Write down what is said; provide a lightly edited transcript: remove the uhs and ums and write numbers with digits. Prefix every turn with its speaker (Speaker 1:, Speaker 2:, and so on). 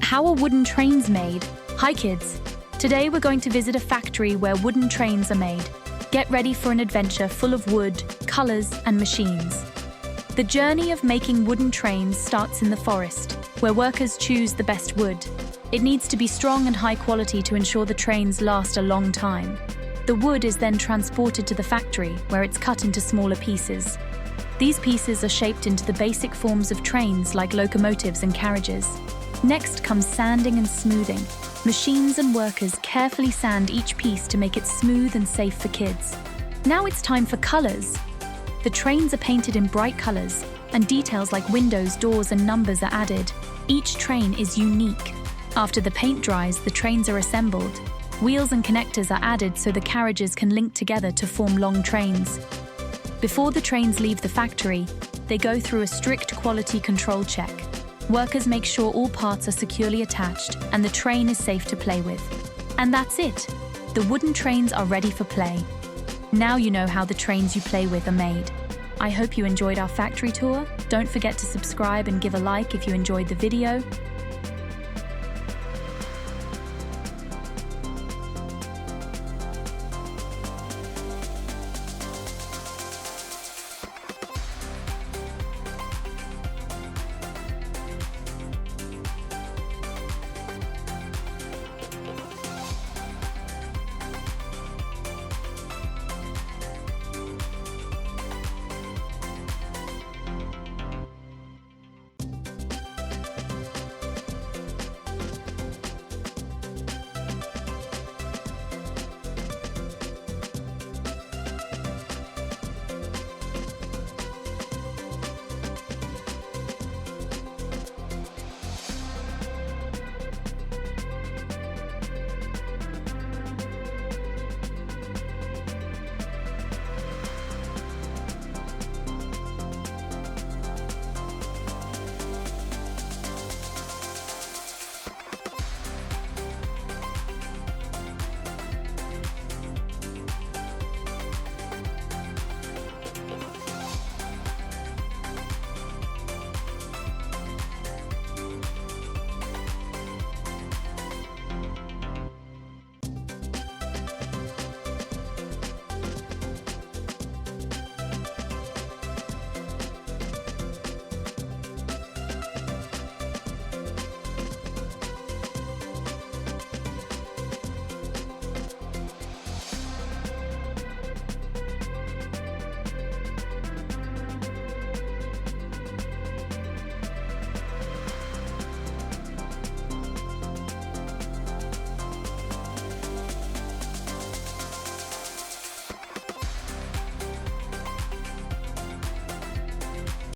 Speaker 1: How are wooden trains made? Hi kids! Today we're going to visit a factory where wooden trains are made. Get ready for an adventure full of wood, colors, and machines. The journey of making wooden trains starts in the forest, where workers choose the best wood. It needs to be strong and high quality to ensure the trains last a long time. The wood is then transported to the factory, where it's cut into smaller pieces. These pieces are shaped into the basic forms of trains like locomotives and carriages. Next comes sanding and smoothing. Machines and workers carefully sand each piece to make it smooth and safe for kids. Now it's time for colors. The trains are painted in bright colors, and details like windows, doors, and numbers are added. Each train is unique. After the paint dries, the trains are assembled. Wheels and connectors are added so the carriages can link together to form long trains. Before the trains leave the factory, they go through a strict quality control check. Workers make sure all parts are securely attached and the train is safe to play with. And that's it! The wooden trains are ready for play. Now you know how the trains you play with are made. I hope you enjoyed our factory tour. Don't forget to subscribe and give a like if you enjoyed the video.